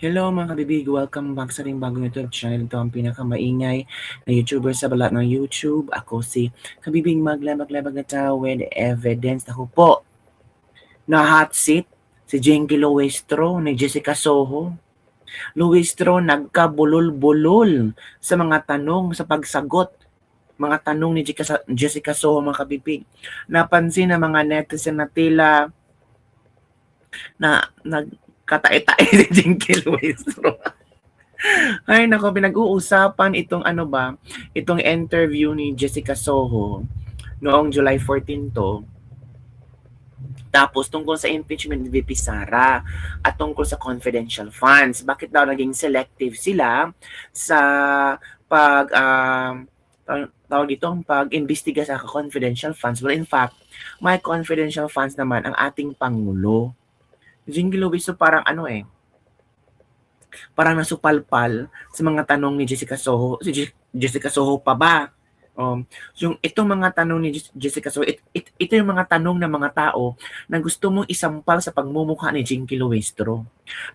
Hello mga kabibig, welcome back sa ating bagong YouTube channel. Ito ang pinakamaingay na YouTuber sa balat ng YouTube. Ako si Kabibig Maglabag-labag na tao with evidence. Ako po, na hot seat si Jenky Luistro ni Jessica Soho. Luistro nagkabulol-bulol sa mga tanong sa pagsagot. Mga tanong ni Jessica Soho mga kabibig. Napansin ng mga netizen na tila na nagkatae-tae si Jenky Luistro. Ay nako, pinag-uusapan itong itong interview ni Jessica Soho noong July 14 to. Tapos tungkol sa impeachment ni VP Sara at tungkol sa confidential funds. Bakit daw naging selective sila sa pag tawag dito, pag-imbestiga sa confidential funds? Well, in fact, may confidential funds naman ang ating Pangulo. Jingle Luis, so parang parang nasupalpal sa mga tanong ni Jessica Soho. Si Jessica Soho pa ba? Yung itong mga tanong ni Jessica Soho, ito yung mga tanong ng mga tao na gusto mong isampal sa pagmumukha ni Jinky Luistro.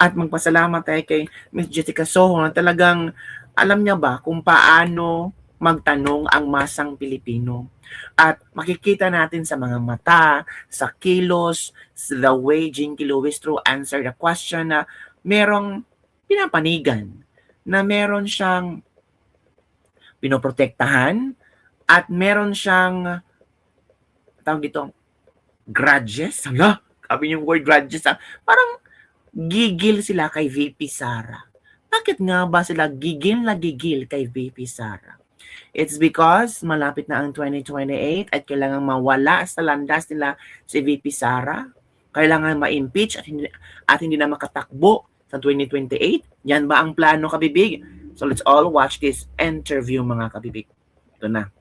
At magpasalamat tayo kay Miss Jessica Soho na talagang alam niya ba kung paano magtanong ang masang Pilipino. At makikita natin sa mga mata, sa kilos, the way Jinky Luistro answered the question na merong pinapanigan, na meron siyang pinoprotektahan at meron siyang tawag dito, grudges. Hala, sabi yung word grudges. Parang gigil sila kay VP Sara. Bakit nga ba sila gigil na gigil kay VP Sara? It's because malapit na ang 2028 at kailangan mawala sa landas nila si VP Sara. Kailangan ma-impeach at hindi na makatakbo sa 2028. Yan ba ang plano, kabibig? So let's all watch this interview, mga kabibig. Ito na.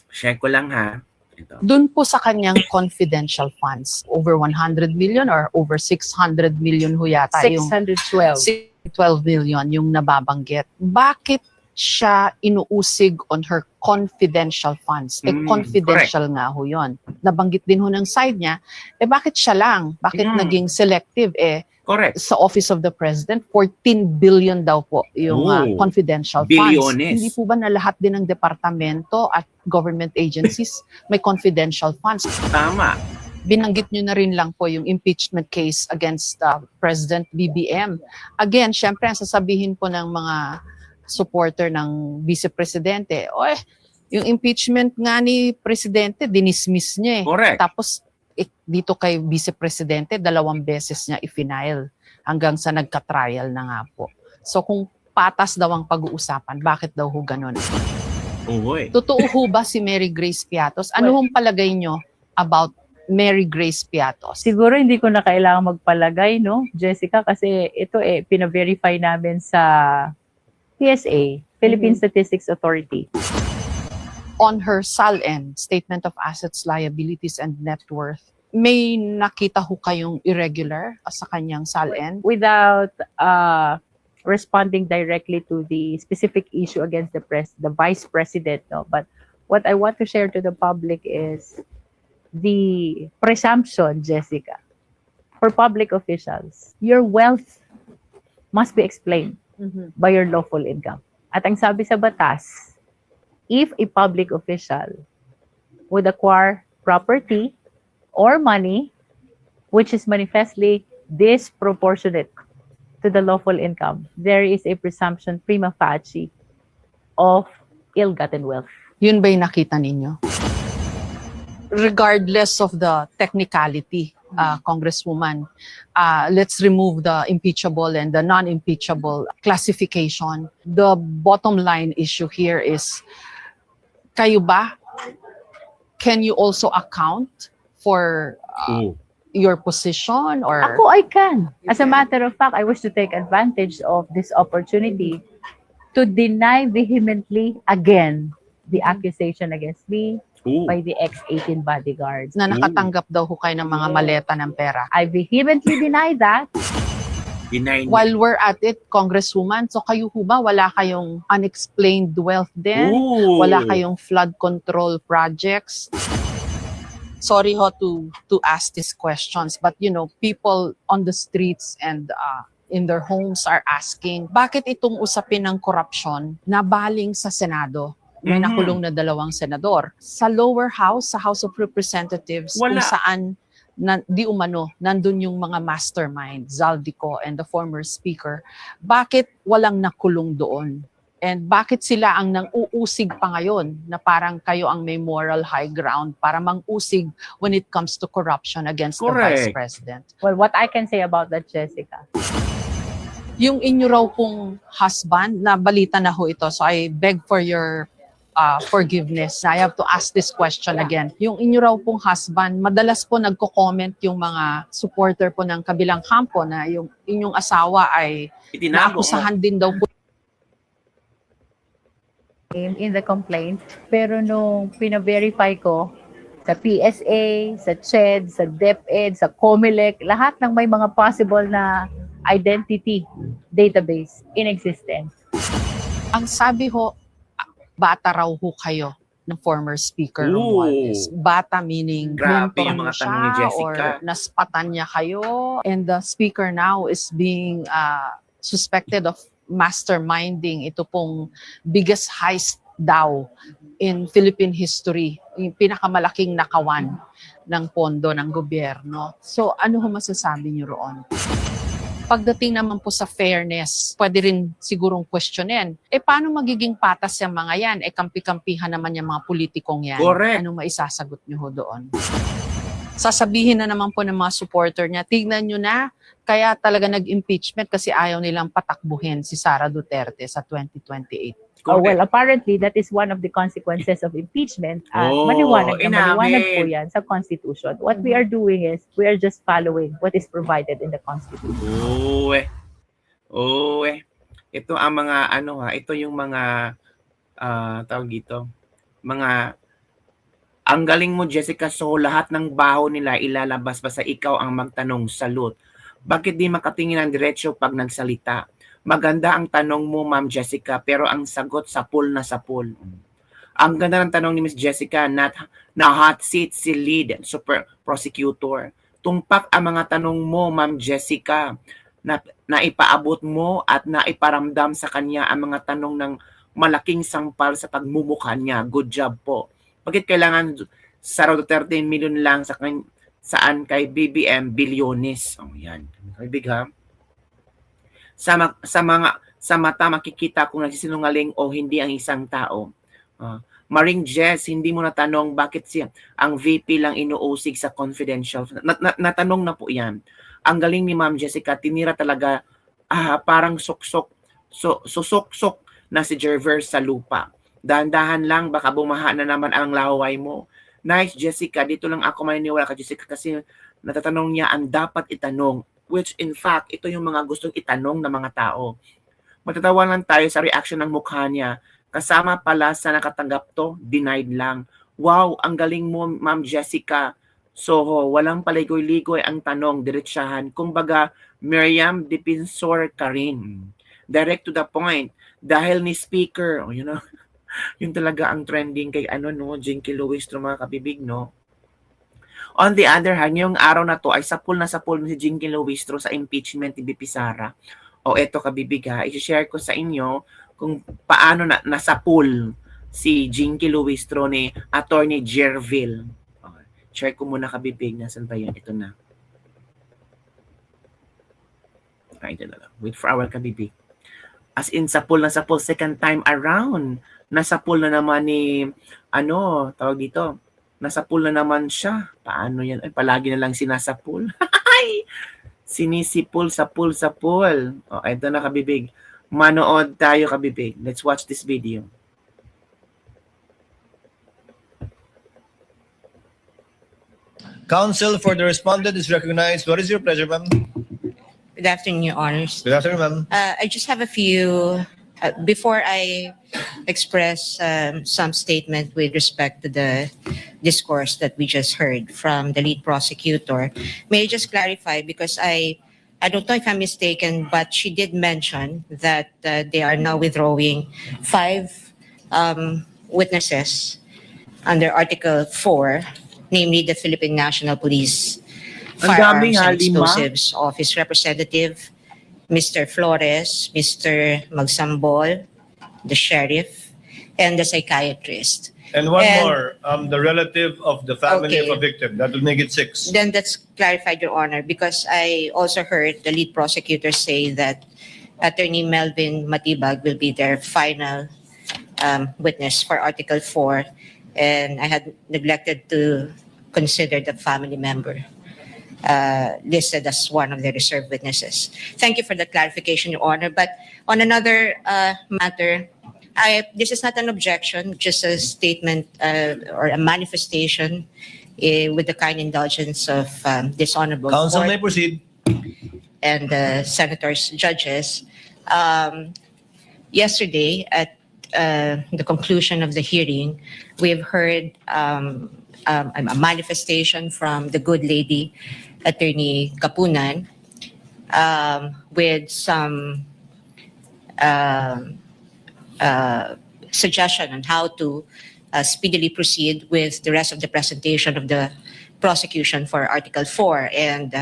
Share ko lang ha. Ito. Doon po sa kanyang confidential funds, over 100 million or over 600 million ho yata. 612. 612 million yung nababanggit. Bakit siya inuusig on her confidential funds? Confidential correct. Nga ho yun. Nabanggit din ho ng side niya, bakit siya lang? Bakit naging selective? Correct. Sa Office of the President, 14 billion daw po yung confidential funds. Hindi po ba na lahat din ng departamento at government agencies may confidential funds? Tama. Binanggit nyo na rin lang po yung impeachment case against President BBM. Again, syempre, ang sasabihin po ng mga supporter ng Vice Presidente, yung impeachment nga ni Presidente, dinismiss niya eh. Correct. Tapos, dito kay Vice Presidente, 2 beses niya i-final hanggang sa nagka-trial na nga po. So kung patas daw ang pag-uusapan, bakit daw ho ganun? Totoo ho ba si Mary Grace Piatos? Ano hong palagay nyo about Mary Grace Piatos? Siguro hindi ko na kailangan magpalagay, no, Jessica, kasi ito pina-verify namin sa PSA, Philippine Statistics Authority. On her SALN, Statement of Assets, Liabilities, and Net Worth, may nakita ho kayong irregular sa kanyang SALN? Without responding directly to the specific issue against the Vice President, no? But what I want to share to the public is the presumption, Jessica, for public officials, your wealth must be explained by your lawful income. At ang sabi sa batas, if a public official would acquire property or money which is manifestly disproportionate to the lawful income, there is a presumption prima facie of ill-gotten wealth. Yun ba yung nakita ninyo? Regardless of the technicality, Congresswoman, let's remove the impeachable and the non-impeachable classification. The bottom line issue here is, kayo ba, can you also account for your position? Or Ako, I can. As a matter of fact, I wish to take advantage of this opportunity to deny vehemently again the accusation against me by the ex-18 bodyguards. Na nakatanggap daw ho kayo ng mga maleta ng pera. I vehemently deny that. While we're at it, Congresswoman, so kayo ho ba, wala kayong unexplained wealth din? Wala kayong flood control projects? Sorry ho to ask these questions, but you know, people on the streets and in their homes are asking, bakit itong usapin ng korupsyon nabaling sa Senado? May Mhm. nakulong na 2 senador. Sa lower house, sa House of Representatives, kung Wala. saan di umano, nandun yung mga mastermind, Zaldico and the former speaker, bakit walang nakulong doon? And bakit sila ang nang-uusig pa ngayon na parang kayo ang may moral high ground para mang-usig when it comes to corruption against the Vice Correct. President? Well, what I can say about that, Jessica, Yung inyo raw pong husband, na balita na ho ito, so I beg for your forgiveness. I have to ask this question again. Yung inyo raw pong husband, madalas po nagko-comment yung mga supporter po ng kabilang kampo na yung inyong asawa ay Itinago mo. naakusahan din daw po in the complaint, pero nung pina-verify ko sa PSA, sa CHED, sa DepEd, sa COMELEC, lahat ng may mga possible na identity database in existence. ang sabi ho, bata raw ho kayo ng former speaker Ooh. Romualdez. Bata meaning Grabe mentor yung mo mga tanong ni siya Jessica. or naspatan niya kayo. And the speaker now is being suspected of masterminding ito pong biggest heist daw in Philippine history. Yung pinakamalaking nakawan ng pondo ng gobyerno. So ano ho masasabi niyo roon? Pagdating naman po sa fairness, pwede rin sigurong questionin. Paano magiging patas yung mga yan? Kampi-kampihan naman yung mga politikong yan. Correct. Anong maisasagot nyo ho doon? Sasabihin na naman po ng mga supporter niya, tignan nyo na, kaya talaga nag-impeachment kasi ayaw nilang patakbuhin si Sara Duterte sa 2028. Oh, Correct. well, apparently, that is one of the consequences of impeachment. At Oh, maliwanag na maliwanag inamin. po yan sa Constitution. What we are doing is, we are just following what is provided in the Constitution. Ito ang mga ito yung mga tawag dito, mga ang galing mo Jessica, so lahat ng baho nila ilalabas basta ikaw ang magtanong, salute. Bakit di makatingin ng diretso pag nagsalita? Maganda ang tanong mo, Ma'am Jessica, pero ang sagot sapul na sapul. Ang ganda ng tanong ni Miss Jessica, na hot seat si lead super prosecutor. Tumpak ang mga tanong mo, Ma'am Jessica, na ipaabot mo at naiparamdam sa kanya ang mga tanong ng malaking sampal sa pagmumukha niya. Good job po. Bakit kailangan Sara Duterte milyon lang saan kay BBM bilyones? Oh, yan. Big ha? Sa mata makikita kung nagsisinungaling o hindi ang isang tao. Maring Jess, hindi mo natanong bakit ang VP lang inuusig sa confidential. Natanong na po yan. Ang galing ni Ma'am Jessica, tinira talaga parang susok-sok na si Gerver sa lupa. Dahan-dahan lang, baka bumaha na naman ang laway mo. Nice, Jessica. Dito lang ako maniniwala ka, Jessica, kasi natatanong niya ang dapat itanong, which in fact, ito yung mga gustong itanong ng mga tao. Matatawa lang tayo sa reaction ng mukha niya. Kasama pala sa nakatanggap to, denied lang. Wow, ang galing mo, Ma'am Jessica. Soho, walang paligoy-ligoy ang tanong, diretsahan. Kumbaga, Miriam Defensor ka rin. Direct to the point. Dahil ni speaker, yun talaga ang trending kay Jinky Luistro, mga kabibig, no? On the other hand, yung araw na to ay sapul na si Jinky Luistro sa impeachment ni BP Sara. O eto kabibig ha, i-share ko sa inyo kung paano nasapul si Jinky Luistro ni Attorney Jervil. Share ko muna kabibig, nasan ba yan? Ito na. Ito na lang. Wait for our kabibig. As in, sapul na sapul second time around. Nasapul na naman ni, tawag dito, nasapul na naman siya. Paano yan? Ay, palagi na lang sinasapul. Sinisipul, sapul. O, ito na kabibig. Manood tayo kabibig. Let's watch this video. Counsel for the respondent is recognized. What is your pleasure, ma'am? Good afternoon, Your Honors. Good afternoon, ma'am. I just have a few, before I express some statement with respect to the discourse that we just heard from the lead prosecutor, may I just clarify, because I don't know if I'm mistaken, but she did mention that they are now withdrawing 5 witnesses under Article 4, namely the Philippine National Police Ang dami Firearms nga, and 5. Explosives Office Representative Mr. Flores, Mr. Magsambol, the sheriff, and the psychiatrist. And one And- more, the relative of the family Okay. of a victim. That would make it 6. Then that's clarified, Your Honor, because I also heard the lead prosecutor say that Attorney Melvin Matibag will be their final witness for Article 4, and I had neglected to consider the family member listed as one of the reserved witnesses. Thank you for the clarification, Your Honor. But on another matter, this is not an objection, just a statement or a manifestation with the kind indulgence of this honorable Counsel court may proceed. and the senators, judges. Yesterday, at the conclusion of the hearing, we've heard a manifestation from the good lady, Attorney Kapunan, with some suggestion on how to speedily proceed with the rest of the presentation of the prosecution for Article 4. And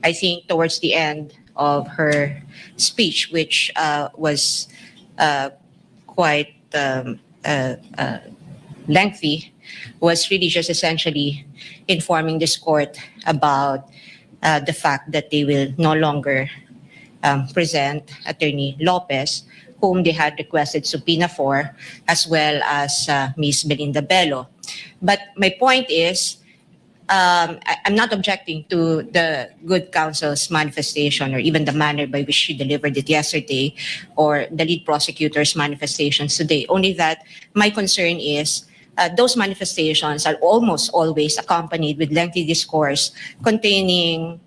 I think towards the end of her speech, which was quite lengthy, was really just essentially informing this court about the fact that they will no longer present Attorney Lopez, whom they had requested subpoena for, as well as Ms. Belinda Bello. But my point is, I'm not objecting to the good counsel's manifestation or even the manner by which she delivered it yesterday or the lead prosecutor's manifestations today. Only that my concern is those manifestations are almost always accompanied with lengthy discourse containing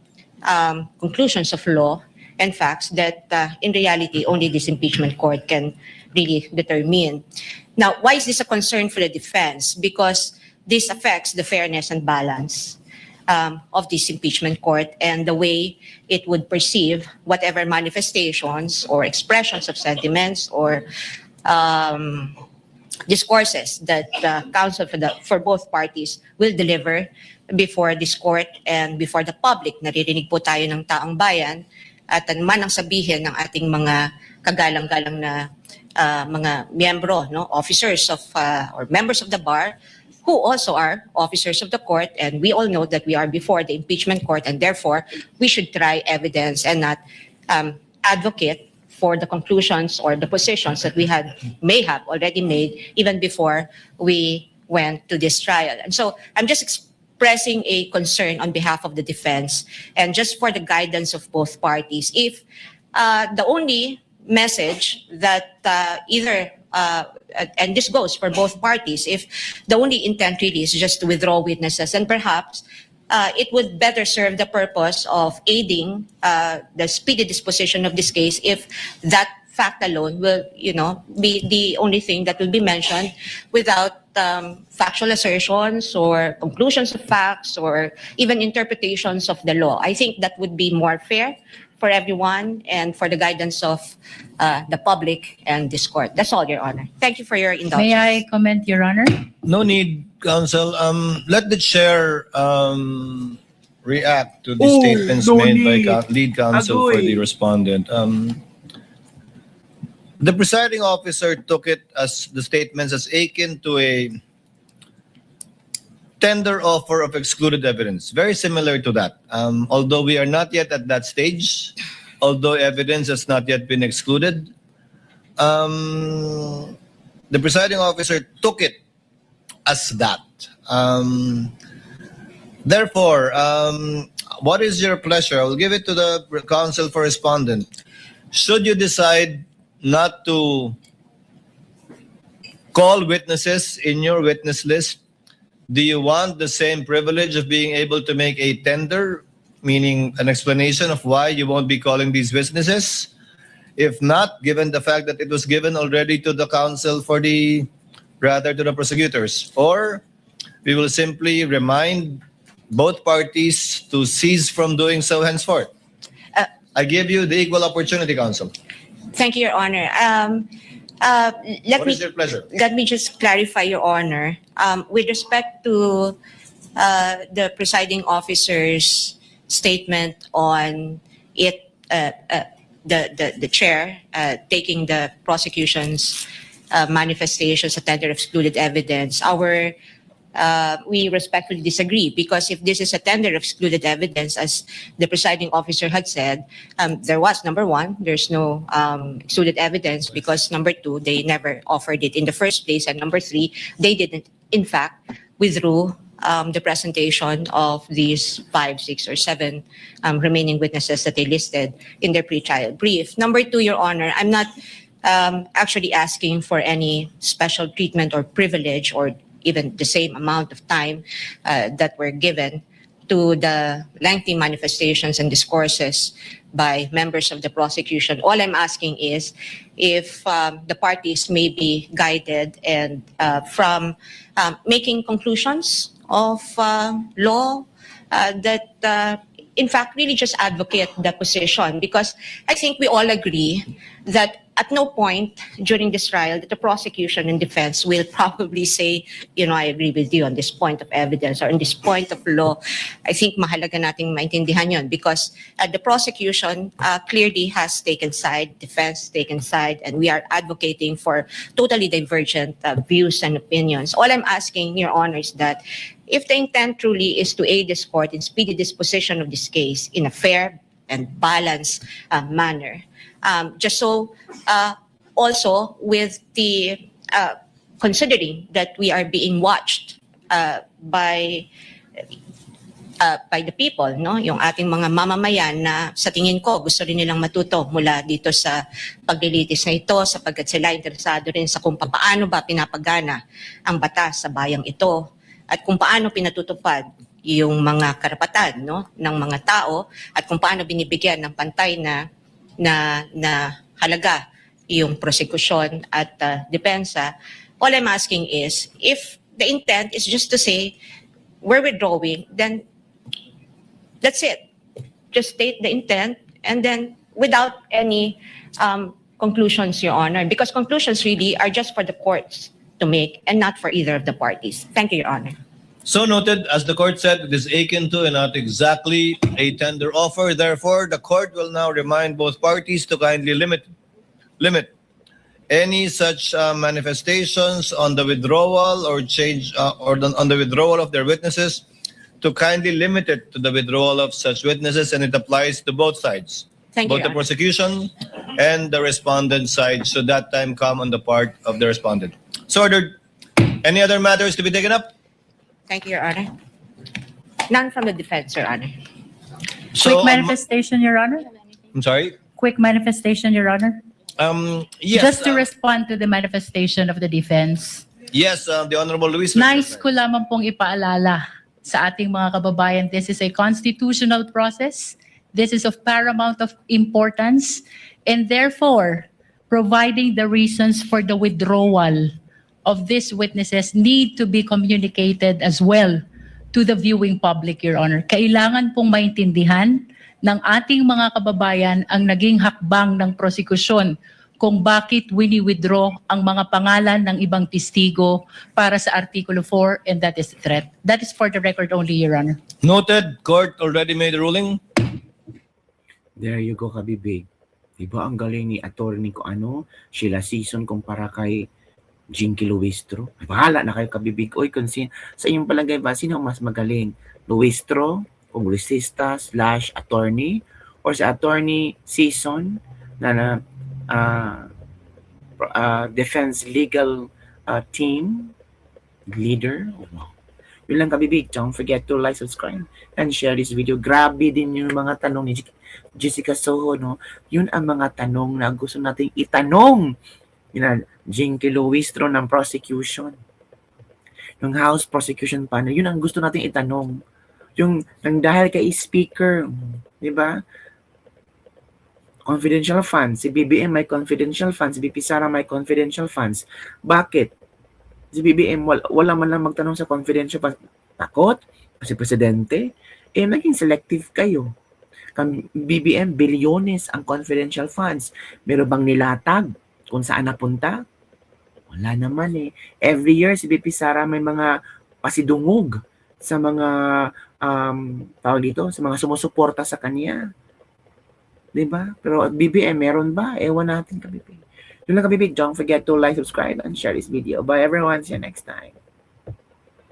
conclusions of law and facts that in reality only this impeachment court can really determine. Now, why is this a concern for the defense? Because this affects the fairness and balance of this impeachment court and the way it would perceive whatever manifestations or expressions of sentiments or discourses that counsel for both parties will deliver before this court and before the public. Naririnig po tayo ng taong bayan at man ang sabihin ng ating mga kagalang-galang na mga miyembro, no, officers of or members of the bar who also are officers of the court, and we all know that we are before the impeachment court, and therefore we should try evidence and not advocate for the conclusions or the positions that we may have already made even before we went to this trial. And so I'm just expressing a concern on behalf of the defense and just for the guidance of both parties. If the only message that either and this goes for both parties, if the only intent really is just to withdraw witnesses, and perhaps it would better serve the purpose of aiding the speedy disposition of this case if that fact alone will, be the only thing that will be mentioned without factual assertions or conclusions of facts or even interpretations of the law. I think that would be more fair for everyone and for the guidance of the public and this court. That's all, Your Honor. Thank you for your indulgence. May I comment, Your Honor? No need, counsel. Let the chair react to the statements no made need. by lead counsel for Agoy. the respondent. The presiding officer took it as the statements as akin to a tender offer of excluded evidence, very similar to that. Although we are not yet at that stage, although evidence has not yet been excluded, the presiding officer took it as that. Therefore, what is your pleasure? I will give it to the counsel for respondent. Should you decide not to call witnesses in your witness list, do you want the same privilege of being able to make a tender, meaning an explanation of why you won't be calling these witnesses? If not, given the fact that it was given already to the counsel to the prosecutors, or we will simply remind both parties to cease from doing so henceforth. I give you the equal opportunity, counsel. Thank you, Your Honor. What is your pleasure? Let me just clarify, Your Honor. With respect to the presiding officer's statement on it the chair taking the prosecution's manifestations, a tender of excluded evidence, we respectfully disagree, because if this is a tender of excluded evidence, as the presiding officer had said, there was, number one, there's no excluded evidence, because number two, they never offered it in the first place, and number three, they didn't, in fact, withdrew the presentation of these 5, 6, or 7 remaining witnesses that they listed in their pre-trial brief. Number two, Your Honor, I'm not actually asking for any special treatment or privilege or even the same amount of time that were given to the lengthy manifestations and discourses by members of the prosecution. All I'm asking is if the parties may be guided and from making conclusions of law that in fact really just advocate the position, because I think we all agree that at no point during this trial that the prosecution and defense will probably say, I agree with you on this point of evidence or on this point of law. I think mahalaga nating maintindihan yun, because the prosecution clearly has taken side, defense taken side, and we are advocating for totally divergent views and opinions. All I'm asking, Your Honor, is that if the intent truly is to aid this court in speedy disposition of this case in a fair and balanced manner, just so also with the considering that we are being watched by the people, no? Yung ating mga mamamayan na sa tingin ko gusto rin nilang matuto mula dito sa paglilitis na ito, sapagkat sila interesado rin sa kung paano ba pinapagana ang batas sa bayang ito at kung paano pinatutupad yung mga karapatan, no, ng mga tao at kung paano binibigyan ng pantay na halaga yung prosecution at depensa. All I'm asking is, if the intent is just to say, we're withdrawing, then that's it. Just state the intent and then without any conclusions, Your Honor, because conclusions really are just for the courts to make and not for either of the parties. Thank you, Your Honor. So noted, as the court said, it is akin to and not exactly a tender offer. Therefore, the court will now remind both parties to kindly limit any such manifestations on the withdrawal or change on the withdrawal of their witnesses, to kindly limit it to the withdrawal of such witnesses, and it applies to both sides, Thank you, both the Your Honor. prosecution and the respondent side, should that time come on the part of the respondent. So ordered. Any other matters to be taken up? Thank you, Your Honor. None from the defense, Your Honor. So, Quick manifestation, Your Honor. I'm sorry. Quick manifestation, Your Honor. Yes. Just to respond to the manifestation of the defense. Yes, the Honorable Luis. Nais ko lamang pong ipaalala sa ating mga kababayan, this is a constitutional process. This is of paramount of importance. And therefore, providing the reasons for the withdrawal of these witnesses need to be communicated as well to the viewing public, Your Honor. Kailangan pong maintindihan ng ating mga kababayan ang naging hakbang ng prosekusyon kung bakit wini-withdraw ang mga pangalan ng ibang testigo para sa Artikulo 4, and that is threat. That is for the record only, Your Honor. Noted. Court already made a ruling. There you go, Kabibig. Diba ang galing ni attorney ko Sheila Season kumpara kay Jinky Luistro. Bahala na kayo, Kabibig. Oy, sa inyong palagay ba, sino ang mas magaling? Luistro, kongresista / attorney, or sa attorney Season na defense legal team leader? Oh, wow. Yun lang, Kabibig. Don't forget to like, subscribe, and share this video. Grabe din yung mga tanong ni Jessica Soho, no? Yun ang mga tanong na gusto nating itanong. Jinky Luistro ng prosecution. Yung House prosecution panel, yun ang gusto nating itanong. Yung nang dahil kay speaker, di ba? Confidential funds. Si BBM may confidential funds. Si BP Sara may confidential funds. Bakit? Si BBM wala man lang magtanong sa confidential funds. Takot? Kasi presidente? Naging selective kayo. BBM, bilyones ang confidential funds. Meron bang nilatag kung saan napunta? Wala naman Every year, si BP Sara may mga pasidungog sa mga tawag dito, sa mga sumusuporta sa kanya. Diba? Pero BBM, meron ba? Ewan natin, kabibig. Yun lang, kabibig. Don't forget to like, subscribe, and share this video. Bye everyone. See you next time.